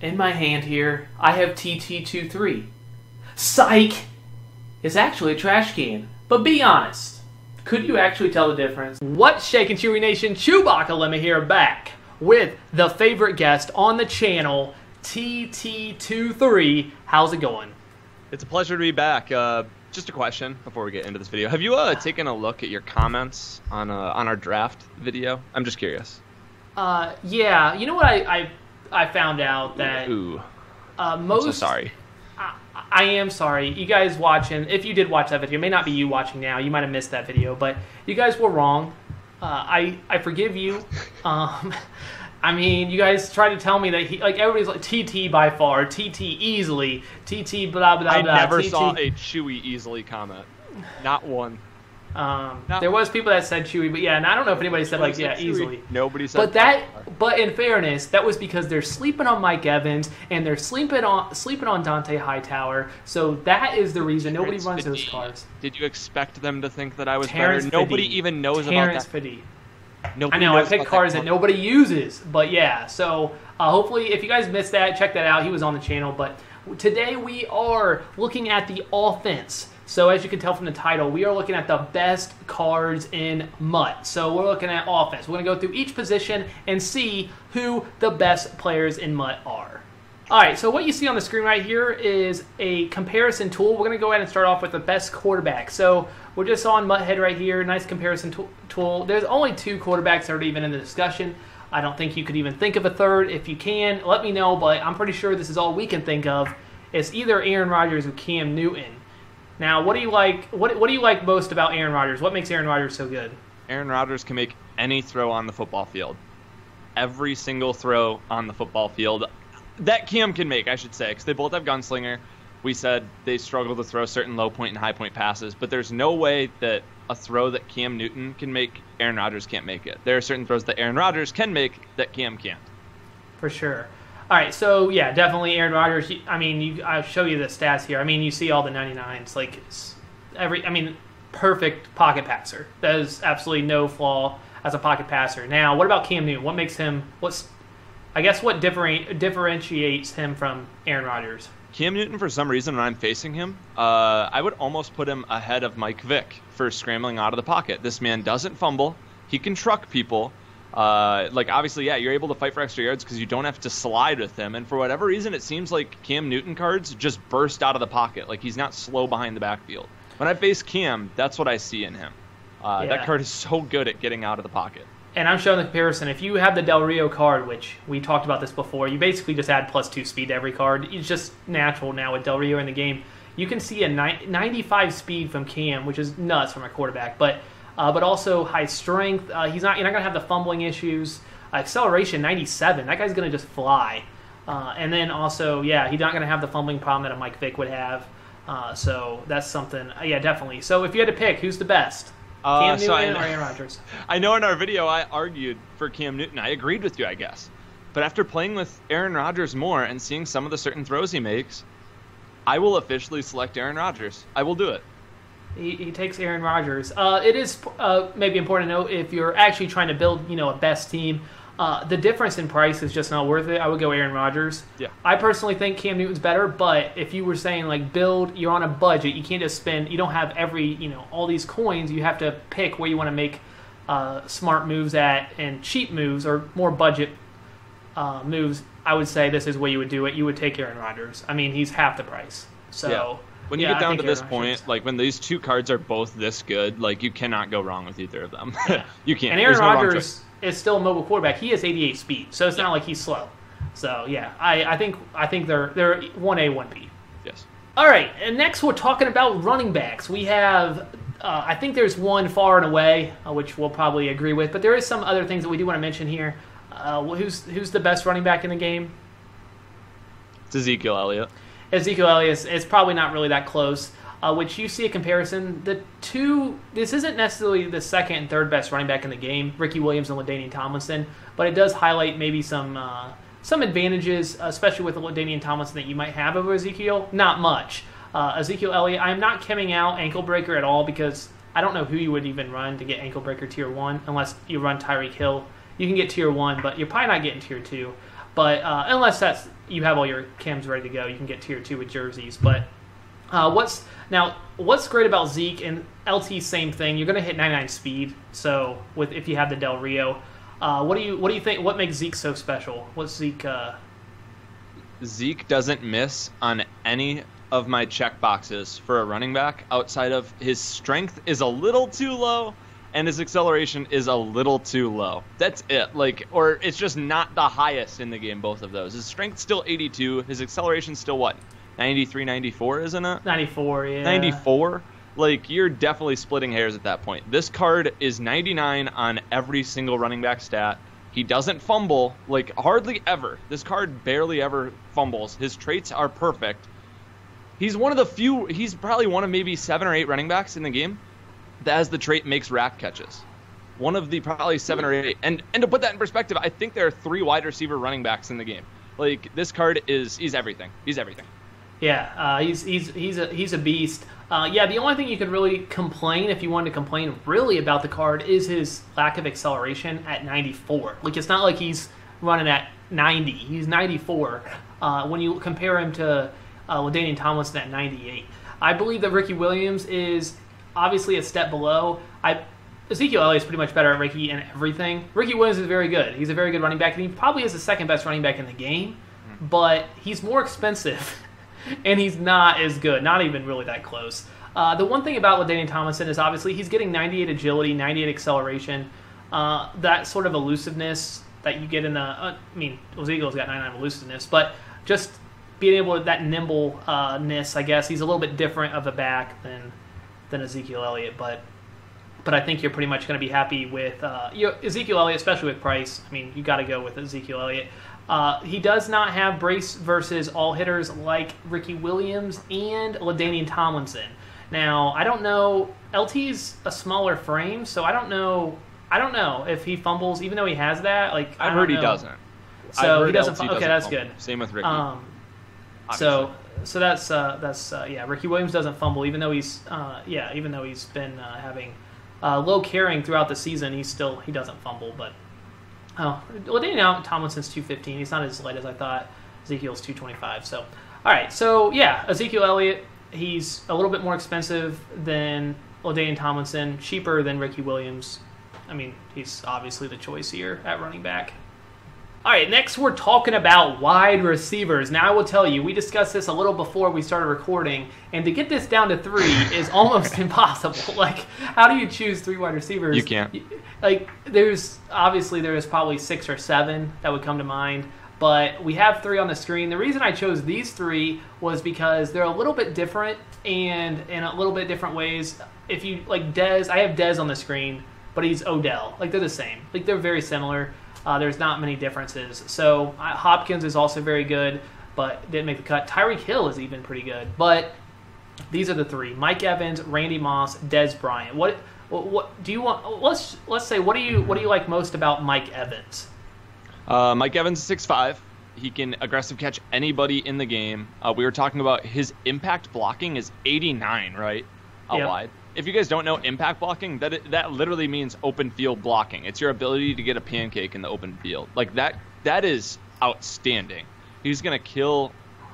In my hand here, I have TT23. Psych! It's actually a trash can. But be honest, could you actually tell the difference? What's shaking, Chewy Nation? ChewbaccaLemma here, back with the favorite guest on the channel, TT23. How's it going? It's a pleasure to be back. Just a question before we get into this video. Have you taken a look at your comments on our draft video? I'm just curious. Yeah. You know what I found out that Ooh. Most. I'm so sorry. I am sorry. You guys watching, if you did watch that video, it may not be you watching now. You might have missed that video, but you guys were wrong. I forgive you. I mean, you guys tried to tell me that everybody's like TT by far, TT easily, TT blah blah blah. I never TT. saw a Chewy easily comment. Not one. There was people that said Chewy, but yeah, and I don't know if anybody said like yeah easily. Nobody said. But in fairness, that was because they're sleeping on Mike Evans and they're sleeping on Dante Hightower. So that is the reason nobody runs those cars. Did you expect them to think that I was Terrence better? Nobody even knows Terrence about that. Fiddy. Nobody I know, I knows picked about cars that nobody uses, but yeah, so hopefully if you guys missed that, check that out. He was on the channel, but today we are looking at the offense. So as you can tell from the title, we are looking at the best cards in MUT. So we're looking at offense. We're going to go through each position and see who the best players in MUT are. All right, so what you see on the screen right here is a comparison tool. We're going to go ahead and start off with the best quarterback. So we're just on MUT Head right here, nice comparison tool. There's only two quarterbacks that are even in the discussion. I don't think you could even think of a third. If you can, let me know, but I'm pretty sure this is all we can think of. It's either Aaron Rodgers or Cam Newton. Now, what do you like? What do you like most about Aaron Rodgers? What makes Aaron Rodgers so good? Aaron Rodgers can make any throw on the football field. Every single throw on the football field that Cam can make, I should say, because they both have gunslinger. We said they struggle to throw certain low point and high point passes, but there's no way that a throw that Cam Newton can make, Aaron Rodgers can't make it. There are certain throws that Aaron Rodgers can make that Cam can't. For sure. All right, so yeah, definitely Aaron Rodgers. I mean, I'll show you the stats here. I mean, you see all the 99s. Like perfect pocket passer. There's absolutely no flaw as a pocket passer. Now, what about Cam Newton? What makes him? What differentiates him from Aaron Rodgers? Cam Newton, for some reason, when I'm facing him, I would almost put him ahead of Mike Vick for scrambling out of the pocket. This man doesn't fumble. He can truck people. Obviously, yeah, you're able to fight for extra yards because you don't have to slide with him. And for whatever reason, it seems like Cam Newton cards just burst out of the pocket. Like, he's not slow behind the backfield. When I face Cam, that's what I see in him. That card is so good at getting out of the pocket. And I'm showing the comparison. If you have the Del Rio card, which we talked about this before, you basically just add +2 speed to every card. It's just natural now with Del Rio in the game. You can see a 95 speed from Cam, which is nuts from a quarterback. But also high strength. You're not going to have the fumbling issues. Acceleration, 97. That guy's going to just fly. And then also, yeah, he's not going to have the fumbling problem that a Mike Vick would have. So that's something. Yeah, definitely. So if you had to pick, who's the best? Cam Newton or Aaron Rodgers? I know in our video I argued for Cam Newton. I agreed with you, I guess. But after playing with Aaron Rodgers more and seeing some of the certain throws he makes, I will officially select Aaron Rodgers. I will do it. He takes Aaron Rodgers. It is maybe important to note if you're actually trying to build, a best team, the difference in price is just not worth it. I would go Aaron Rodgers. Yeah. I personally think Cam Newton's better, but if you were saying like build, you're on a budget. You can't just spend. You don't have all these coins. You have to pick where you want to make smart moves at and cheap moves or more budget moves. I would say this is where you would do it. You would take Aaron Rodgers. I mean, he's half the price. So. Yeah. When you get down to this point, like when these two cards are both this good, like you cannot go wrong with either of them. Yeah. You can't. And Aaron Rodgers is still a mobile quarterback. He has 88 speed, so it's not like he's slow. So yeah, I think they're 1A, 1B. Yes. All right, and next we're talking about running backs. We have, I think there's one far and away, which we'll probably agree with, but there is some other things that we do want to mention here. Who's the best running back in the game? It's Ezekiel Elliott. Ezekiel Elliott is probably not really that close, which you see a comparison. This isn't necessarily the second and third best running back in the game, Ricky Williams and LaDainian Tomlinson, but it does highlight maybe some advantages, especially with LaDainian Tomlinson that you might have over Ezekiel. Not much. Ezekiel Elliott, I'm not coming out ankle breaker at all because I don't know who you would even run to get ankle breaker tier 1 unless you run Tyreek Hill. You can get tier 1, but you're probably not getting tier 2. But unless that's you have all your cams ready to go. You can get tier 2 with jerseys. But what's great about Zeke and LT, same thing. You're going to hit 99 speed. So if you have the Del Rio, what do you think? What makes Zeke so special? What's Zeke? Zeke doesn't miss on any of my check boxes for a running back outside of his strength is a little too low and his acceleration is a little too low. That's it. Or it's just not the highest in the game, both of those. His strength's still 82. His acceleration's still what? 93, 94, isn't it? 94, yeah. 94? You're definitely splitting hairs at that point. This card is 99 on every single running back stat. He doesn't fumble, hardly ever. This card barely ever fumbles. His traits are perfect. He's one of the few, he's probably one of maybe 7 or 8 running backs in the game that has the trait makes rack catches. One of the probably 7 or 8. And to put that in perspective, I think there are 3 wide receiver running backs in the game. This card he's everything. He's everything. Yeah, he's a beast. The only thing you could really complain, if you wanted to complain really about the card, is his lack of acceleration at 94. It's not like he's running at 90. He's 94. When you compare him to LaDainian Tomlinson at 98. I believe that Ricky Williams is obviously a step below. Ezekiel Elliott's pretty much better at Ricky in everything. Ricky Williams is very good. He's a very good running back, and he probably is the second best running back in the game, but he's more expensive. And he's not as good, not even really that close. The one thing about LaDainian Tomlinson is obviously he's getting 98 agility, 98 acceleration, that sort of elusiveness that you get in Ezekiel's got 99 elusiveness, but just being able to, that nimbleness, I guess. He's a little bit different of a back than Ezekiel Elliott, but I think you're pretty much going to be happy with Ezekiel Elliott, especially with price. You got to go with Ezekiel Elliott. He does not have brace versus all hitters like Ricky Williams and LaDainian Tomlinson. Now, I don't know. LT's a smaller frame, so I don't know if he fumbles, even though he has that. I've heard he doesn't. So he doesn't. Okay, that's fumble. good. Same with Ricky. So that's Ricky Williams doesn't fumble, even though he's been having low carrying throughout the season. He doesn't fumble, but. LaDainian Tomlinson's 215. He's not as light as I thought. Ezekiel's 225. So, all right. So, Ezekiel Elliott, he's a little bit more expensive than LaDainian Tomlinson, cheaper than Ricky Williams. He's obviously the choice here at running back. All right, next we're talking about wide receivers. Now, I will tell you, we discussed this a little before we started recording, and to get this down to 3 is almost impossible. How do you choose 3 wide receivers? You can't. There's probably 6 or 7 that would come to mind, but we have 3 on the screen. The reason I chose these 3 was because they're a little bit different and in a little bit different ways. If you Dez, I have Dez on the screen, but he's Odell. They're the same. They're very similar. There's not many differences. So Hopkins is also very good, but didn't make the cut. Tyreek Hill is even pretty good. But these are the 3: Mike Evans, Randy Moss, Dez Bryant. What do you want? Let's say what do you like most about Mike Evans? Mike Evans is 6'5". He can aggressive catch anybody in the game. We were talking about his impact blocking is 89, right? Out wide. If you guys don't know impact blocking, that literally means open field blocking. It's your ability to get a pancake in the open field. That is outstanding. He's going to kill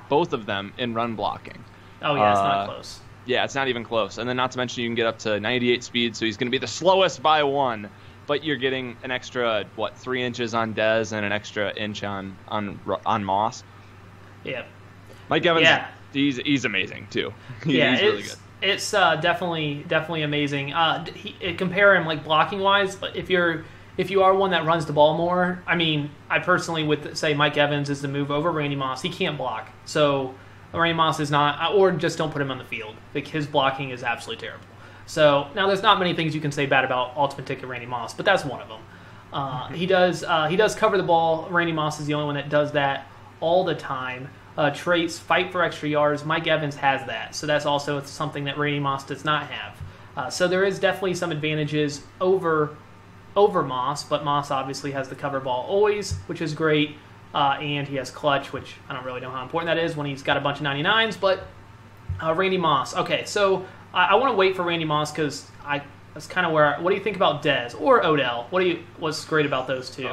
both of them in run blocking. Oh, yeah, it's not close. Yeah, it's not even close. And then not to mention you can get up to 98 speed, so he's going to be the slowest by 1. But you're getting an extra, 3 inches on Dez and an extra inch on Moss. Yeah. Mike Evans, he's amazing, too. He's really good. It's definitely amazing. Compare him blocking wise. If you are one that runs the ball more, I personally would say Mike Evans is the move over Randy Moss. He can't block, so Randy Moss is not, or just don't put him on the field. His blocking is absolutely terrible. So now there's not many things you can say bad about Ultimate Ticket Randy Moss, but that's one of them. He does cover the ball. Randy Moss is the only one that does that all the time. Traits, fight for extra yards. Mike Evans has that, so that's also something that Randy Moss does not have. So there is definitely some advantages over Moss, but Moss obviously has the cover ball always, which is great, and he has clutch, which I don't really know how important that is when he's got a bunch of 99s, but Randy Moss. Okay, so I want to wait for Randy Moss because that's kind of where. What do you think about Dez or Odell? What's great about those two?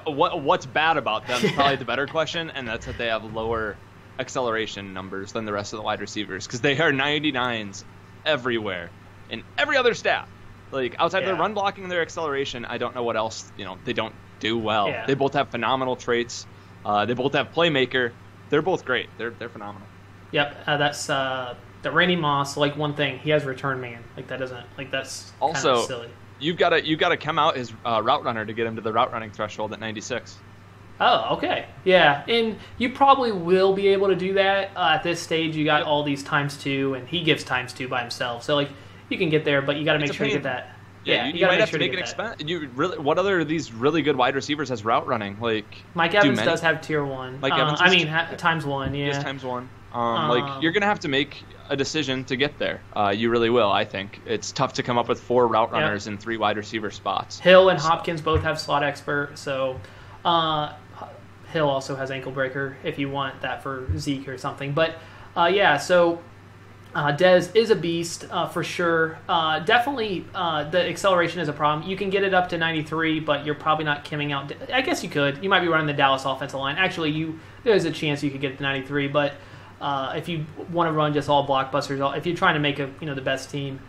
what's bad about them is probably the better question, and that's that they have lower acceleration numbers than the rest of the wide receivers because they are 99s everywhere in every other stat. Like outside of their run blocking and their acceleration, I don't know what else they don't do well. They both have phenomenal traits. They both have playmaker. They're both great. They're phenomenal. Yep, that's the Randy Moss. Like one thing, he has return man. Like that doesn't that's also kind of silly. You've got to come out his route runner to get him to the route running threshold at 96. Oh, okay. Yeah, and you probably will be able to do that. At this stage, you got all these ×2, and he gives ×2 by himself. So, like, you can get there, but you got to make sure you get that. Yeah, you might have to make an expense. What other of these really good wide receivers has route running? Like Mike Evans does have tier 1. Mike Evans ×1, yeah. Just ×1. Like, you're going to have to make a decision to get there. You really will, I think. It's tough to come up with 4 route runners and 3 wide receiver spots. Hill and Hopkins both have slot expert, so Hill also has ankle breaker if you want that for Zeke or something. But, so Dez is a beast for sure. Definitely the acceleration is a problem. You can get it up to 93, but you're probably not kimming out. I guess you could. You might be running the Dallas offensive line. Actually, there's a chance you could get it to 93, but if you want to run just all blockbusters, if you're trying to make the best team,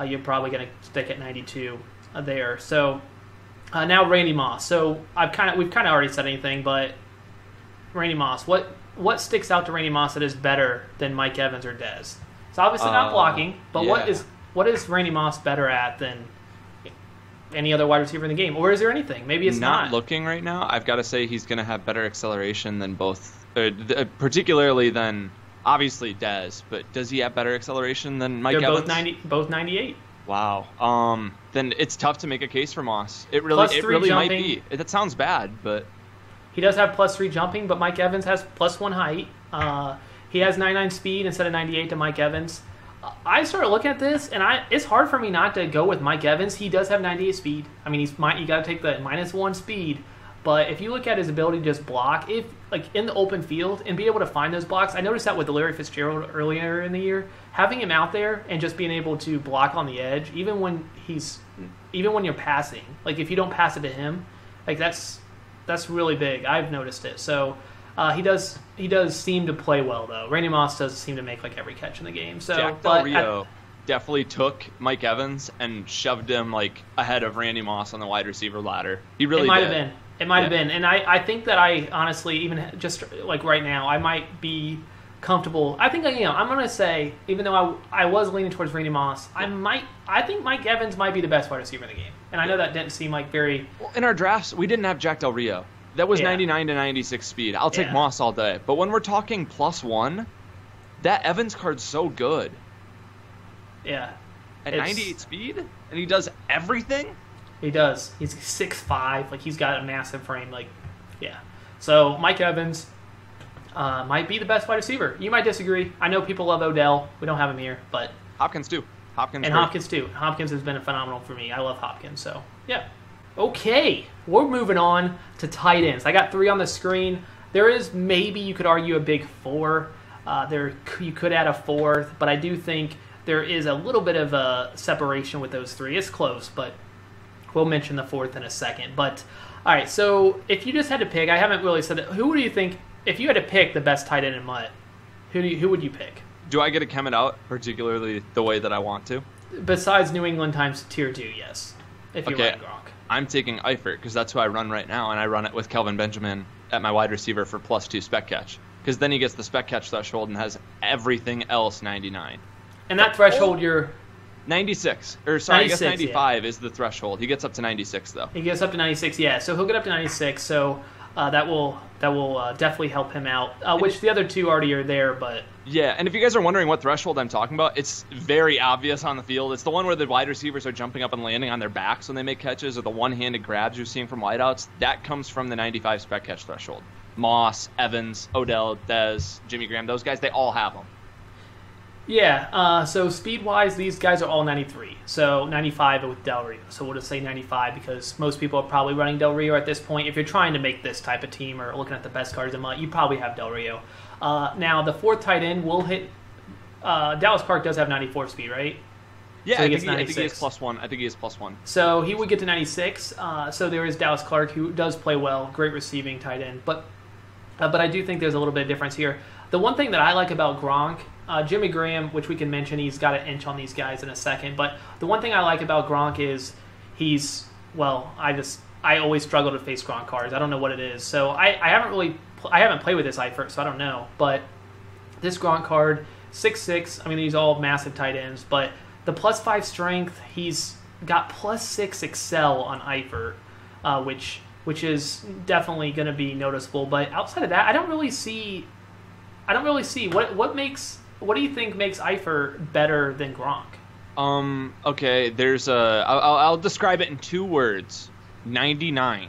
you're probably going to stick at 92 there. So now Randy Moss. So we've kind of already said anything, but Randy Moss. What sticks out to Randy Moss that is better than Mike Evans or Dez? It's obviously not blocking, but what is Randy Moss better at than any other wide receiver in the game? Or is there anything? Maybe it's not. Looking right now, I've got to say he's going to have better acceleration than both, particularly than obviously Dez. But does he have better acceleration than Mike Evans? Both 98. Wow. Then it's tough to make a case for Moss. It really might be. That sounds bad, but he does have +3 jumping, but Mike Evans has +1 height. He has 99 speed instead of 98 to Mike Evans. I started looking at this, and it's hard for me not to go with Mike Evans. He does have 98 speed. I mean, you got to take the -1 speed. But if you look at his ability to just block, in the open field and be able to find those blocks, I noticed that with Larry Fitzgerald earlier in the year, having him out there and just being able to block on the edge, even when you're passing, like if you don't pass it to him, like that's really big. I've noticed it. So he does seem to play well though. Randy Moss does seem to make like every catch in the game. So Jack Del Rio definitely took Mike Evans and shoved him like ahead of Randy Moss on the wide receiver ladder. He really did. It might have been. And I think that I honestly, even just like right now, I might be comfortable. I think, I'm going to say, even though I was leaning towards Randy Moss, I think Mike Evans might be the best wide receiver in the game. And I know that didn't seem like very... Well, in our drafts, we didn't have Jack Del Rio. That was 99 to 96 speed. I'll take Moss all day. But when we're talking +1, that Evans card's so good. Yeah. At 98 speed? And he does everything? He does. He's 6'5". Like, he's got a massive frame. Like, yeah. So, Mike Evans might be the best wide receiver. You might disagree. I know people love Odell. We don't have him here, but... Hopkins, too. Hopkins, too. Hopkins has been phenomenal for me. I love Hopkins, so, yeah. Okay. We're moving on to tight ends. I got 3 on the screen. There is maybe, you could argue, a big 4. You could add a 4th, but I do think there is a little bit of a separation with those 3. It's close, but... We'll mention the 4th in a second. But, all right, so if you just had to pick, I haven't really said it. Who do you think, if you had to pick the best tight end in MUT, who would you pick? Do I get to chem it out, particularly the way that I want to? Besides New England times tier 2, yes. If you're running Gronk. I'm taking Eifert because that's who I run right now, and I run it with Kelvin Benjamin at my wide receiver for +2 spec catch. Because then he gets the spec catch threshold and has everything else 99. And that threshold you're... 96. Or sorry, 96, I guess 95 is the threshold. He gets up to 96 though. He gets up to 96, yeah. So he'll get up to 96. So that will definitely help him out. Which the other 2 already are there, but yeah. And if you guys are wondering what threshold I'm talking about, it's very obvious on the field. It's the one where the wide receivers are jumping up and landing on their backs when they make catches, or the one-handed grabs you're seeing from wideouts. That comes from the 95 spec catch threshold. Moss, Evans, Odell, Dez, Jimmy Graham, those guys, they all have them. Yeah, so speed-wise, these guys are all 93. So 95 with Del Rio. So we'll just say 95 because most people are probably running Del Rio at this point. If you're trying to make this type of team or looking at the best cards in MUT, you probably have Del Rio. Now, the 4th tight end will hit... Dallas Clark does have 94 speed, right? Yeah, so I he gets think 96. he is +1. I think he is +1. So he would get to 96. So there is Dallas Clark, who does play well, great receiving tight end. But I do think there's a little bit of difference here. The one thing that I like about Gronk, Jimmy Graham, which we can mention, he's got an inch on these guys in a second. But the one thing I like about Gronk is I always struggle to face Gronk cards. I don't know what it is. So I haven't played with this Eifert, so I don't know. But this Gronk card, 6'6", I mean, these are all massive tight ends, but the +5 strength, he's got +6 excel on Eifert, which is definitely going to be noticeable. But outside of that, I don't really see what do you think makes Eifert better than Gronk? Okay, I'll describe it in 2 words. 99.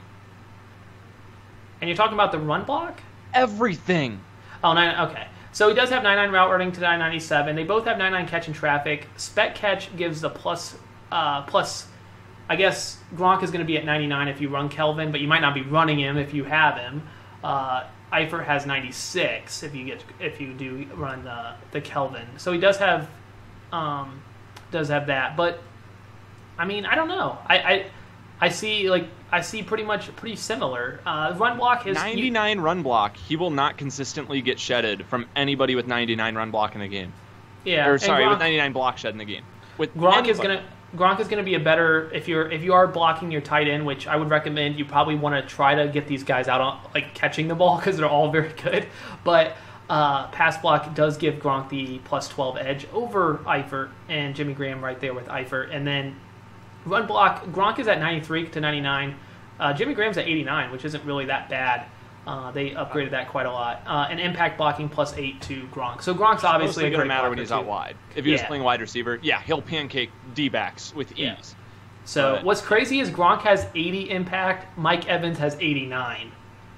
And you're talking about the run block? Everything. Oh, okay. So he does have 99 route running to 997. They both have 99 catch in traffic. Spec catch gives the plus. I guess Gronk is going to be at 99 if you run Kelvin, but you might not be running him if you have him. Eifert has 96 if you do run the Kelvin. So he does have that. But I mean, I don't know. I see pretty similar. Run block is 99 run block. He will not consistently get shedded from anybody with 99 run block in the game. Yeah, or sorry, with 99 block shed in the game. With Gronk is gonna be a better if you are blocking your tight end, which I would recommend. You probably want to try to get these guys out on catching the ball because they're all very good. But pass block does give Gronk the +12 edge over Eifert and Jimmy Graham right there with Eifert, and then. Run block, Gronk is at 93 to 99. Jimmy Graham's at 89, which isn't really that bad. They upgraded that quite a lot. And impact blocking +8 to Gronk. So Gronk's obviously a great matter when he's out wide. If he was playing wide receiver, he'll pancake D-backs with ease. Yeah. So what's crazy is Gronk has 80 impact. Mike Evans has 89.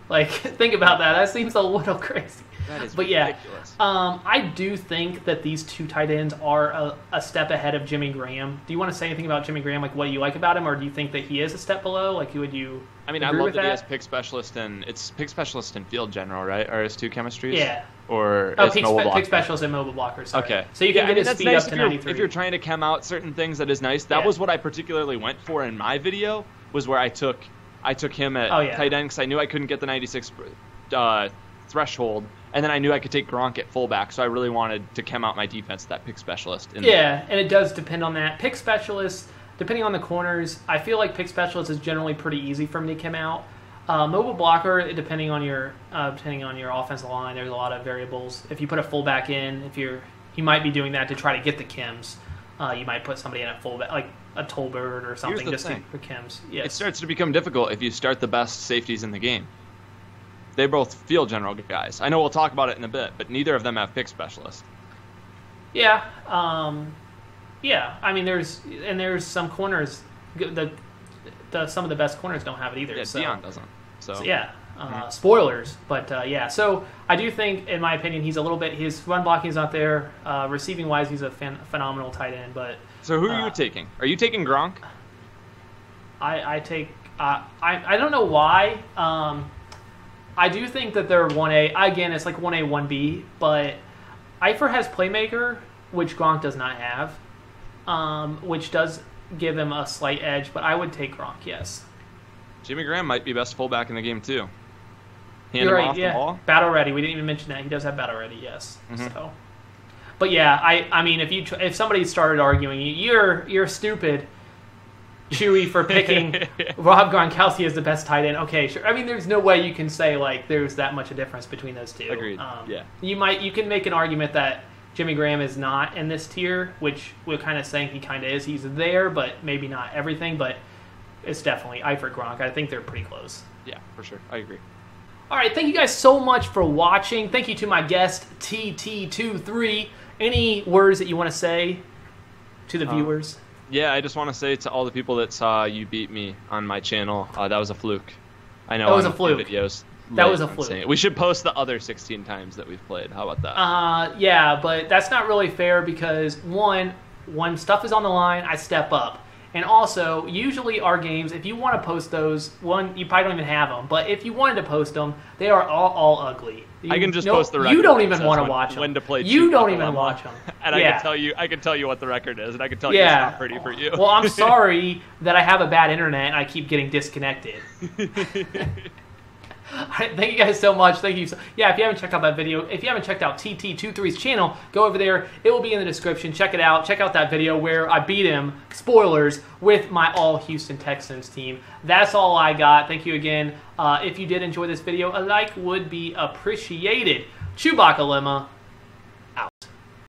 Think about that. That seems a little crazy. That is ridiculous. I do think that these two tight ends are a step ahead of Jimmy Graham. Do you want to say anything about Jimmy Graham, what you like about him, or do you think that he is a step below? Would you? I mean, I love that he has pick specialist and it's pick specialist in field general, right? Or his 2 chemistries? Yeah. Or pick specialist and mobile blockers. Sorry. Okay. So you can get his speed nice up to 93. If you're trying to chem out certain things, that is nice. That was what I particularly went for in my video, was where I took him at tight end because I knew I couldn't get the 96 threshold. And then I knew I could take Gronk at fullback, so I really wanted to chem out my defense, that pick specialist. And it does depend on that. Pick specialist, depending on the corners, I feel like pick specialist is generally pretty easy for me to chem out. Mobile blocker, depending on your offensive line, there's a lot of variables. If you put a fullback in, you might be doing that to try to get the chems. You might put somebody in at fullback, like a Tolbert or something, just for chems. Yes. It starts to become difficult if you start the best safeties in the game. They both field general guys. I know we'll talk about it in a bit, but neither of them have pick specialists. Yeah. I mean, there's some corners. Some of the best corners don't have it either. Yeah, Dion doesn't. So yeah. Spoilers, but So I do think, in my opinion, he's a little bit. His run blocking is not there. Receiving wise, he's a phenomenal tight end. But so who are you taking? Are you taking Gronk? I take. I don't know why. I do think that they're 1A. Again, it's like 1A, 1B, but Eifert has playmaker, which Gronk does not have, which does give him a slight edge, but I would take Gronk, yes. Jimmy Graham might be best fullback in the game, too. You're right, the ball. Battle ready. We didn't even mention that. He does have battle ready, yes. Mm-hmm. So, but yeah, I mean, if somebody started arguing, you're stupid, Chewy, for picking Rob Gronkowski as the best tight end. Okay, sure. I mean, there's no way you can say there's that much a difference between those two. Agreed. Yeah. You can make an argument that Jimmy Graham is not in this tier, which we're kind of saying he kind of is. He's there, but maybe not everything. But it's definitely Eifert, Gronk. I think they're pretty close. Yeah, for sure. I agree. All right, thank you guys so much for watching. Thank you to my guest, TT23. Any words that you want to say to the viewers? Yeah, I just want to say to all the people that saw you beat me on my channel, that was a fluke. I know that was a fluke. Videos. That was a fluke. We should post the other 16 times that we've played. How about that? Yeah, but that's not really fair because, one, when stuff is on the line, I step up. And also, usually our games, if you want to post those, one, you probably don't even have them. But if you wanted to post them, they are all ugly. I can just post the record. You don't even want to watch them. When to play you don't even watch them. And I can tell you what the record is, and I can tell you it's not pretty for you. Well, I'm sorry that I have a bad internet and I keep getting disconnected. Thank you guys so much. Thank you. Yeah, if you haven't checked out that video, if you haven't checked out TT23's channel, go over there. It will be in the description. Check it out. Check out that video where I beat him, spoilers, with my all Houston Texans team. That's all I got. Thank you again. If you did enjoy this video, a like would be appreciated. ChewbaccaLemma.